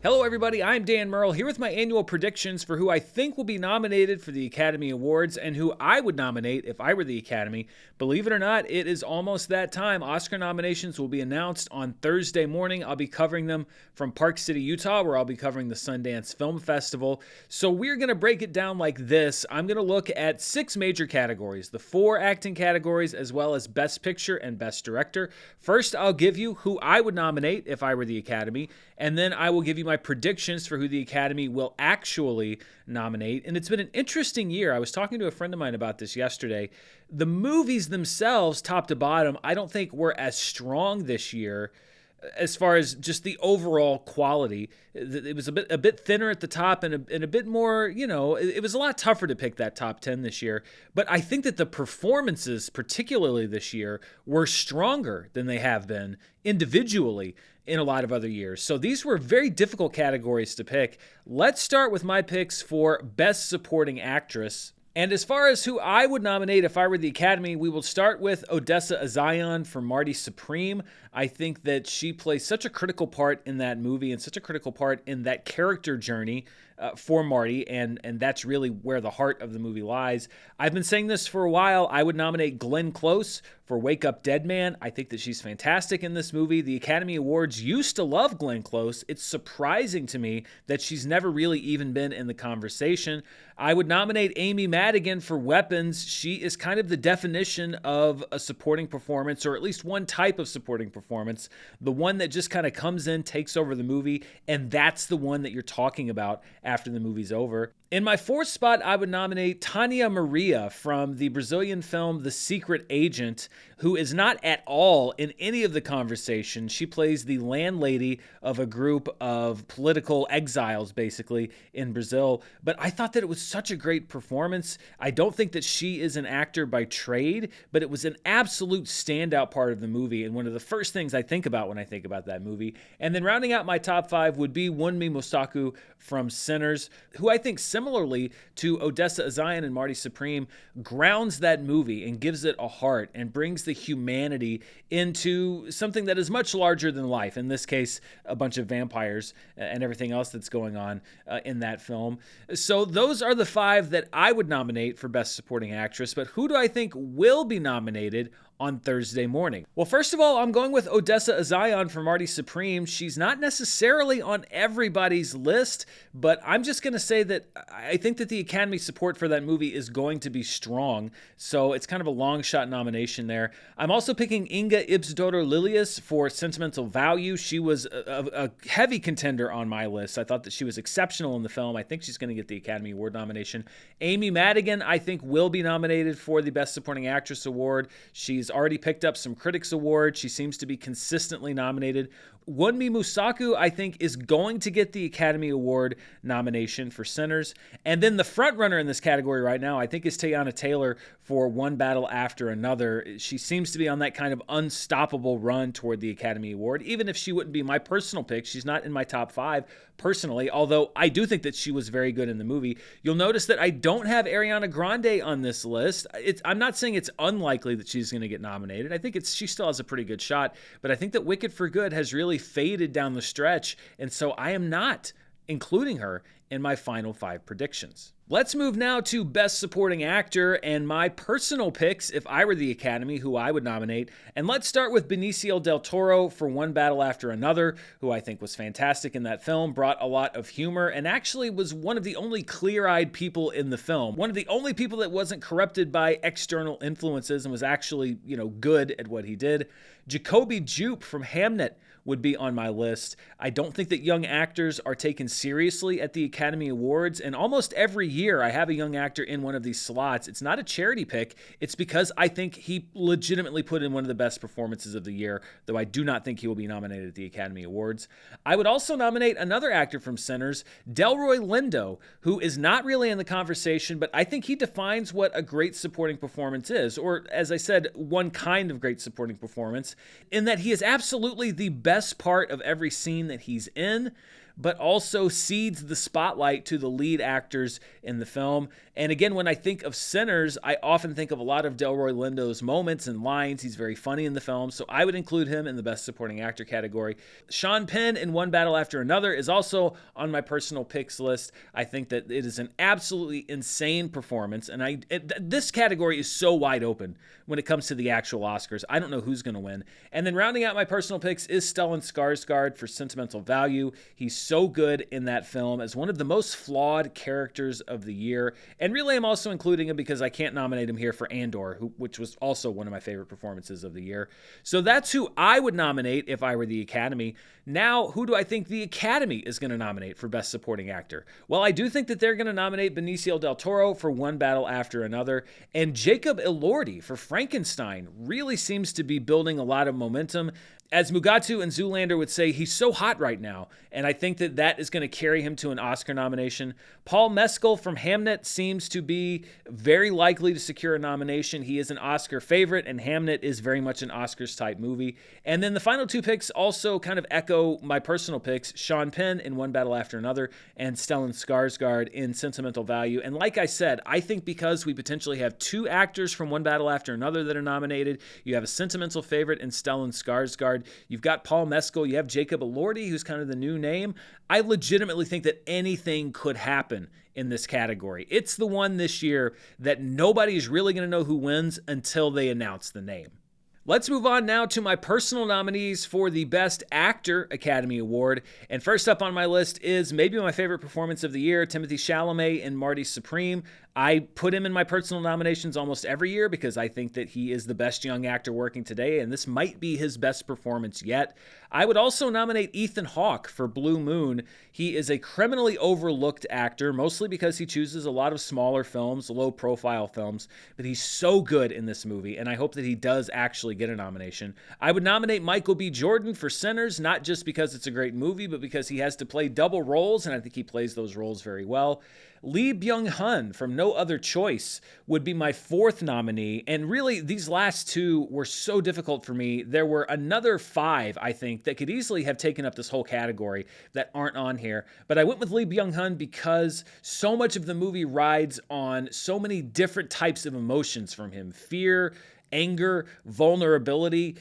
Hello everybody, I'm Dan Murrell here with my annual predictions for who I think will be nominated for the Academy Awards and who I would nominate if I were the Academy. Believe it or not, it is almost that time. Oscar nominations will be announced on Thursday morning. I'll be covering them from Park City, Utah, where I'll be covering the Sundance Film Festival. So we're going to break it down like this. I'm going to look at 6 major categories, the 4 acting categories, as well as Best Picture and Best Director. First, I'll give you who I would nominate if I were the Academy, and then I will give you my predictions for who the Academy will actually nominate. And it's been an interesting year. I was talking to a friend of mine about this yesterday. The movies themselves, top to bottom, I don't think were as strong this year as far as just the overall quality. It was a bit thinner at the top and a bit more, it was a lot tougher to pick that top 10 this year. But I think that the performances, particularly this year, were stronger than they have been individually in a lot of other years. So these were very difficult categories to pick. Let's start with my picks for Best Supporting Actress. And as far as who I would nominate if I were the Academy, we will start with Odessa Azion for Marty Supreme. I think that she plays such a critical part in that movie and such a critical part in that character journey for Marty, and that's really where the heart of the movie lies. I've been saying this for a while. I would nominate Glenn Close for Wake Up Dead Man. I think that she's fantastic in this movie. The Academy Awards used to love Glenn Close. It's surprising to me that she's never really even been in the conversation. I would nominate Amy Madigan for Weapons. She is kind of the definition of a supporting performance, or at least one type of supporting performance, the one that just kind of comes in, takes over the movie, and that's the one that you're talking about after the movie's over. In my 4th spot, I would nominate Tania Maria from the Brazilian film The Secret Agent, who is not at all in any of the conversation. She plays the landlady of a group of political exiles, basically, in Brazil. But I thought that it was such a great performance. I don't think that she is an actor by trade, but it was an absolute standout part of the movie, and one of the first things I think about when I think about that movie. And then rounding out my top 5 would be Wunmi Mosaku from Sinners, who I think similarly to Odessa Azion and Marty Supreme, grounds that movie and gives it a heart and brings the humanity into something that is much larger than life. In this case, a bunch of vampires and everything else that's going on in that film. So those are the 5 that I would nominate for Best Supporting Actress. But who do I think will be nominated on Thursday morning? Well, first of all, I'm going with Odessa Azion for Marty Supreme. She's not necessarily on everybody's list, but I'm just going to say that I think that the Academy support for that movie is going to be strong, so it's kind of a long shot nomination there. I'm also picking Inga Ibsdottir Lilius for Sentimental Value. She was a heavy contender on my list. I thought that she was exceptional in the film. I think she's going to get the Academy Award nomination. Amy Madigan, I think, will be nominated for the Best Supporting Actress Award. She's already picked up some Critics Awards. She seems to be consistently nominated. Wunmi Mosaku, I think, is going to get the Academy Award nomination for Sinners. And then the front runner in this category right now, I think, is Teyana Taylor for One Battle After Another. She seems to be on that kind of unstoppable run toward the Academy Award, even if she wouldn't be my personal pick. She's not in my top 5 personally, although I do think that she was very good in the movie. You'll notice that I don't have Ariana Grande on this list. I'm not saying it's unlikely that she's going to get nominated. I think she still has a pretty good shot, but I think that Wicked for Good has really faded down the stretch, and so I am not including her in my final 5 predictions. Let's move now to Best Supporting Actor and my personal picks if I were the Academy, who I would nominate. And let's start with Benicio del Toro for One Battle After Another, who I think was fantastic in that film, brought a lot of humor, and actually was one of the only clear-eyed people in the film. One of the only people that wasn't corrupted by external influences and was actually, good at what he did. Jacoby Jupe from Hamnet would be on my list. I don't think that young actors are taken seriously at the Academy Awards, and almost every year I have a young actor in one of these slots. It's not a charity pick. It's because I think he legitimately put in one of the best performances of the year, though I do not think he will be nominated at the Academy Awards. I would also nominate another actor from Sinners, Delroy Lindo, who is not really in the conversation, but I think he defines what a great supporting performance is, or as I said, one kind of great supporting performance, in that he is absolutely the best part of every scene that he's in, but also cedes the spotlight to the lead actors in the film. And again, when I think of Sinners, I often think of a lot of Delroy Lindo's moments and lines. He's very funny in the film, so I would include him in the Best Supporting Actor category. Sean Penn in One Battle After Another is also on my personal picks list. I think that it is an absolutely insane performance, and this category is so wide open when it comes to the actual Oscars. I don't know who's going to win. And then rounding out my personal picks is Stellan Skarsgård for Sentimental Value. He's so good in that film as one of the most flawed characters of the year. And really, I'm also including him because I can't nominate him here for Andor, which was also one of my favorite performances of the year. So that's who I would nominate if I were the Academy. Now, who do I think the Academy is going to nominate for Best Supporting Actor? Well, I do think that they're going to nominate Benicio del Toro for One Battle After Another, and Jacob Elordi for Frankenstein really seems to be building a lot of momentum. As Mugatu and Zoolander would say, he's so hot right now, and I think that that is going to carry him to an Oscar nomination. Paul Mescal from Hamnet seems to be very likely to secure a nomination. He is an Oscar favorite, and Hamnet is very much an Oscars-type movie. And then the final two picks also kind of echo my personal picks, Sean Penn in One Battle After Another, and Stellan Skarsgård in Sentimental Value. And like I said, I think because we potentially have two actors from One Battle After Another that are nominated, you have a sentimental favorite in Stellan Skarsgård, you've got Paul Mescal, you have Jacob Elordi, who's kind of the new name. I legitimately think that anything could happen in this category. It's the one this year that nobody is really going to know who wins until they announce the name. Let's move on now to my personal nominees for the Best Actor Academy Award. And first up on my list is maybe my favorite performance of the year, Timothée Chalamet in Marty Supreme. I put him in my personal nominations almost every year because I think that he is the best young actor working today, and this might be his best performance yet. I would also nominate Ethan Hawke for Blue Moon. He is a criminally overlooked actor, mostly because he chooses a lot of smaller films, low-profile films, but he's so good in this movie, and I hope that he does actually get a nomination. I would nominate Michael B. Jordan for Sinners, not just because it's a great movie, but because he has to play double roles, and I think he plays those roles very well. Lee Byung-hun from No Other Choice would be my fourth nominee, and really these last two were so difficult for me. There were another five, I think, that could easily have taken up this whole category that aren't on here, but I went with Lee Byung-hun because so much of the movie rides on so many different types of emotions from him: fear, anger, vulnerability,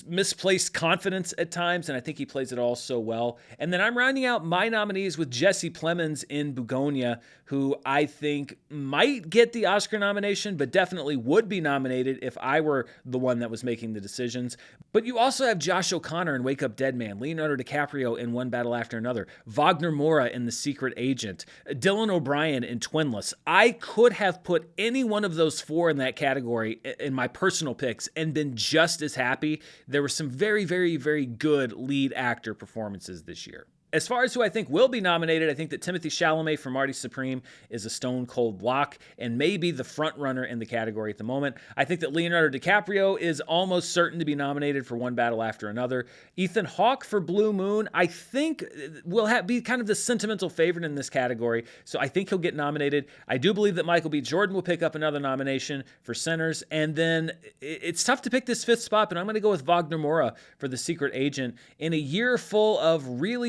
misplaced confidence at times, and I think he plays it all so well. And then I'm rounding out my nominees with Jesse Plemons in Begonia, who I think might get the Oscar nomination, but definitely would be nominated if I were the one that was making the decisions. But you also have Josh O'Connor in Wake Up Dead Man, Leonardo DiCaprio in One Battle After Another, Wagner Moura in The Secret Agent, Dylan O'Brien in Twinless. I could have put any one of those four in that category in my personal picks and been just as happy. There were some very, very, very good lead actor performances this year. As far as who I think will be nominated, I think that Timothée Chalamet for Marty Supreme is a stone cold lock and maybe the front runner in the category at the moment. I think that Leonardo DiCaprio is almost certain to be nominated for One Battle After Another. Ethan Hawke for Blue Moon, I think will be kind of the sentimental favorite in this category, so I think he'll get nominated. I do believe that Michael B. Jordan will pick up another nomination for Sinners, and then it's tough to pick this fifth spot, but I'm going to go with Wagner Moura for The Secret Agent. In a year full of really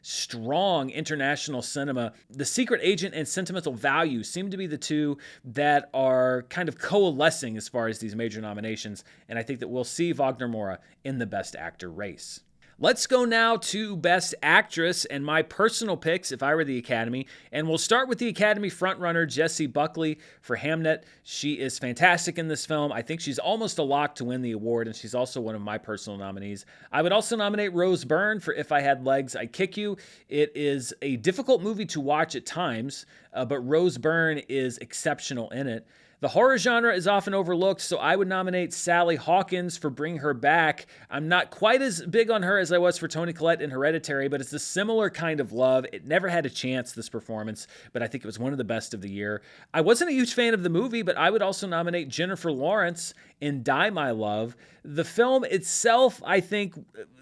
strong international cinema, The Secret Agent and Sentimental Value seem to be the two that are kind of coalescing as far as these major nominations, and I think that we'll see Wagner Moura in the Best Actor race. Let's go now to Best Actress and my personal picks if I were the Academy. And we'll start with the Academy frontrunner, Jessie Buckley for Hamnet. She is fantastic in this film. I think she's almost a lock to win the award, and she's also one of my personal nominees. I would also nominate Rose Byrne for If I Had Legs, I'd Kick You. It is a difficult movie to watch at times, but Rose Byrne is exceptional in it. The horror genre is often overlooked, so I would nominate Sally Hawkins for Bring Her Back. I'm not quite as big on her as I was for Toni Collette in Hereditary, but it's a similar kind of love. It never had a chance, this performance, but I think it was one of the best of the year. I wasn't a huge fan of the movie, but I would also nominate Jennifer Lawrence in Die My Love. The film itself, I think,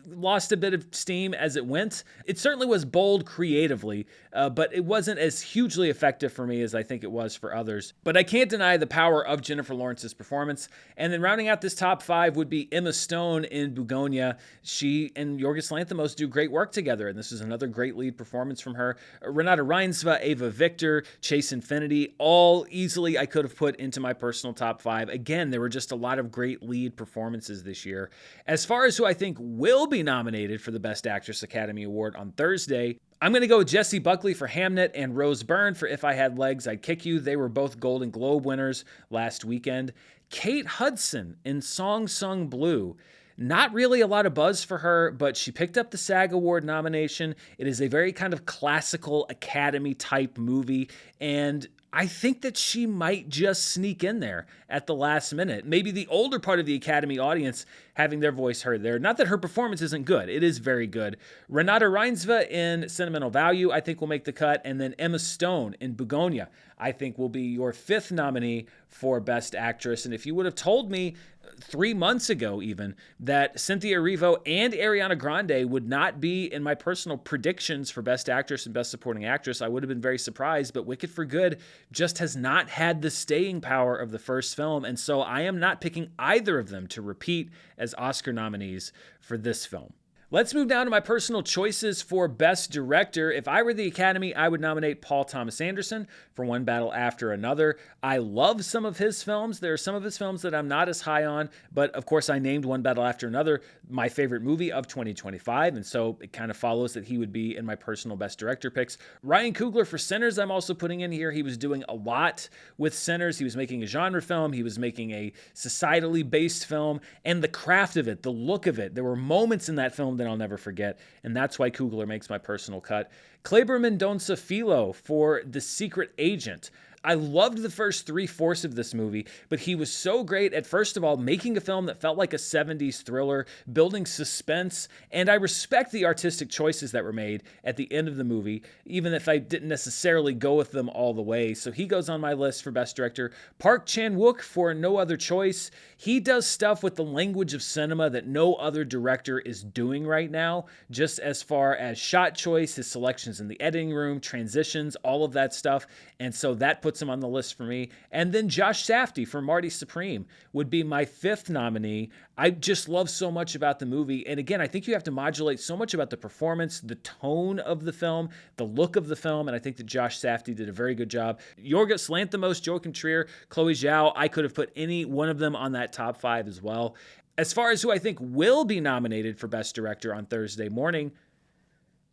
lost a bit of steam as it went. It certainly was bold creatively, but it wasn't as hugely effective for me as I think it was for others. But I can't deny the power of Jennifer Lawrence's performance. And then rounding out this top 5 would be Emma Stone in Begonia. She and Yorgos Lanthimos do great work together, and this is another great lead performance from her. Renata Reinsva, Ava Victor, Chase Infinity, all easily I could have put into my personal top 5. Again, there were just a lot of great lead performances this year. As far as who I think will be nominated for the Best Actress Academy Award on Thursday, I'm going to go with Jessie Buckley for Hamnet and Rose Byrne for If I Had Legs, I'd Kick You. They were both Golden Globe winners last weekend. Kate Hudson in Song Sung Blue. Not really a lot of buzz for her, but she picked up the SAG Award nomination. It is a very kind of classical Academy type movie, and I think that she might just sneak in there at the last minute. Maybe the older part of the Academy audience having their voice heard there. Not that her performance isn't good. It is very good. Renata Reinsva in Sentimental Value, I think will make the cut. And then Emma Stone in Begonia, I think will be your 5th nominee for Best Actress. And if you would have told me 3 months ago even that Cynthia Erivo and Ariana Grande would not be in my personal predictions for Best Actress and Best Supporting Actress, I would have been very surprised. But Wicked for Good just has not had the staying power of the first film, and so I am not picking either of them to repeat as Oscar nominees for this film. Let's move down to my personal choices for Best Director. If I were the Academy, I would nominate Paul Thomas Anderson for One Battle After Another. I love some of his films. There are some of his films that I'm not as high on, but of course I named One Battle After Another my favorite movie of 2025, and so it kind of follows that he would be in my personal Best Director picks. Ryan Coogler for Sinners, I'm also putting in here. He was doing a lot with Sinners. He was making a genre film. He was making a societally based film, and the craft of it, the look of it. There were moments in that film that I'll never forget, and that's why Coogler makes my personal cut. Kleber Mendonça Filho for The Secret Agent. I loved the first 3/4 of this movie, but he was so great at, first of all, making a film that felt like a 70s thriller, building suspense, and I respect the artistic choices that were made at the end of the movie, even if I didn't necessarily go with them all the way. So he goes on my list for Best Director. Park Chan-wook for No Other Choice. He does stuff with the language of cinema that no other director is doing right now, just as far as shot choice, his selections in the editing room, transitions, all of that stuff, and so that puts him on the list for me. And then Josh Safdie for Marty Supreme would be my 5th nominee. I just love so much about the movie. And again, I think you have to modulate so much about the performance, the tone of the film, the look of the film, and I think that Josh Safdie did a very good job. Yorgos Lanthimos, Joachim Trier, Chloe Zhao, I could have put any one of them on that top 5 as well. As far as who I think will be nominated for Best Director on Thursday morning,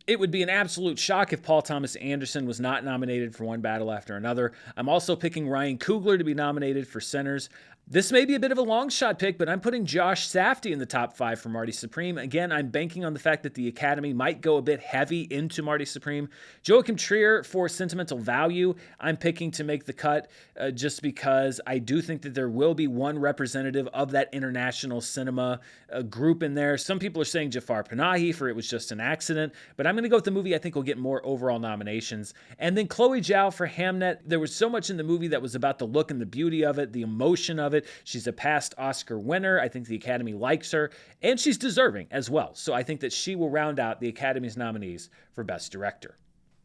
it would be an absolute shock if Paul Thomas Anderson was not nominated for One Battle After Another. I'm also picking Ryan Coogler to be nominated for Sinners. This may be a bit of a long shot pick, but I'm putting Josh Safdie in the top 5 for Marty Supreme. Again, I'm banking on the fact that the Academy might go a bit heavy into Marty Supreme. Joachim Trier for Sentimental Value, I'm picking to make the cut just because I do think that there will be one representative of that international cinema group in there. Some people are saying Jafar Panahi for It Was Just an Accident, but I'm going to go with the movie I think will get more overall nominations. And then Chloe Zhao for Hamnet. There was so much in the movie that was about the look and the beauty of it, the emotion of it. She's a past Oscar winner. I think the Academy likes her, and she's deserving as well. So I think that she will round out the Academy's nominees for Best Director.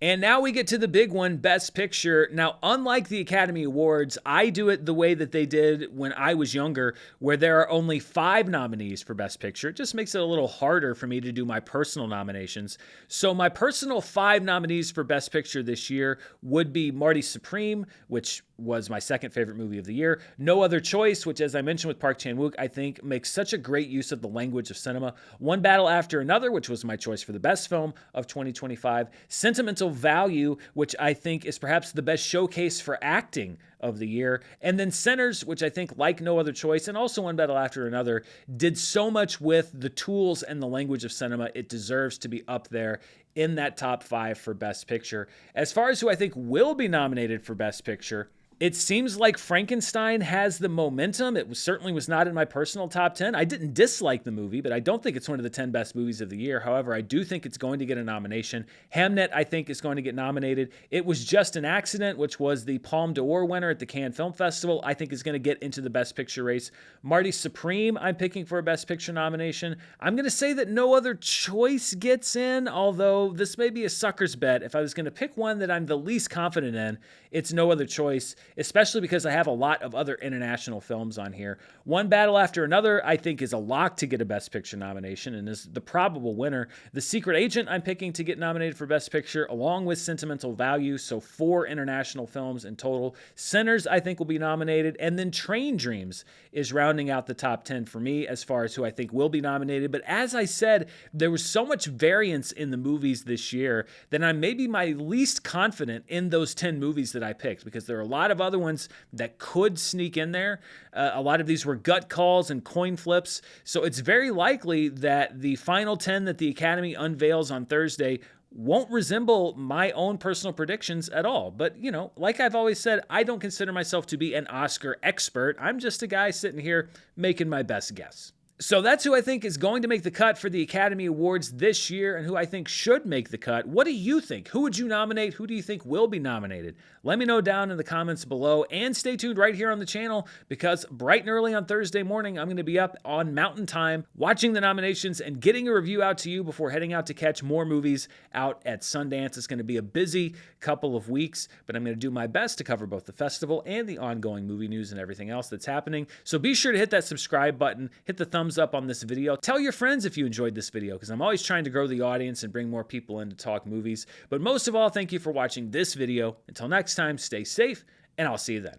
And now we get to the big one, Best Picture. Now, unlike the Academy Awards, I do it the way that they did when I was younger, where there are only 5 nominees for Best Picture. It just makes it a little harder for me to do my personal nominations. So my personal 5 nominees for Best Picture this year would be Marty Supreme, which was my second favorite movie of the year. No Other Choice, which, as I mentioned with Park Chan-wook, I think makes such a great use of the language of cinema. One Battle After Another, which was my choice for the best film of 2025. Sentimental Value, which I think is perhaps the best showcase for acting of the year. And then Sinners, which I think, like No Other Choice, and also One Battle After Another, did so much with the tools and the language of cinema. It deserves to be up there in that top 5 for Best Picture. As far as who I think will be nominated for Best Picture, It seems like Frankenstein has the momentum. Certainly was not in my personal top 10. I didn't dislike the movie, but I don't think it's one of the 10 best movies of the year. However, I do think it's going to get a nomination. Hamnet, I think, is going to get nominated. It Was Just an Accident, which was the Palme d'Or winner at the Cannes Film Festival, I think is going to get into the Best Picture race. Marty Supreme, I'm picking for a Best Picture nomination. I'm going to say that No Other Choice gets in, although this may be a sucker's bet. If I was going to pick one that I'm the least confident in, it's No Other Choice, especially because I have a lot of other international films on here. One Battle After Another, I think, is a lock to get a Best Picture nomination and is the probable winner. The Secret Agent, I'm picking to get nominated for Best Picture, along with Sentimental Value, so 4 international films in total. Sinners, I think, will be nominated, and then Train Dreams is rounding out the top 10 for me as far as who I think will be nominated. But as I said, there was so much variance in the movies this year that I'm maybe my least confident in those 10 movies that I picked, because there are a lot of other ones that could sneak in there. A lot of these were gut calls and coin flips. So it's very likely that the final 10 that the Academy unveils on Thursday won't resemble my own personal predictions at all. But, you know, like I've always said, I don't consider myself to be an Oscar expert. I'm just a guy sitting here making my best guess. So that's who I think is going to make the cut for the Academy Awards this year and who I think should make the cut. What do you think? Who would you nominate? Who do you think will be nominated? Let me know down in the comments below, and stay tuned right here on the channel, because bright and early on Thursday morning, I'm going to be up on Mountain Time watching the nominations and getting a review out to you before heading out to catch more movies out at Sundance. It's going to be a busy couple of weeks, but I'm going to do my best to cover both the festival and the ongoing movie news and everything else that's happening. So be sure to hit that subscribe button, hit the thumbs up on this video. Tell your friends if you enjoyed this video, because I'm always trying to grow the audience and bring more people in to talk movies. But most of all, thank you for watching this video. Until next time, stay safe, and I'll see you then.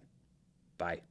Bye.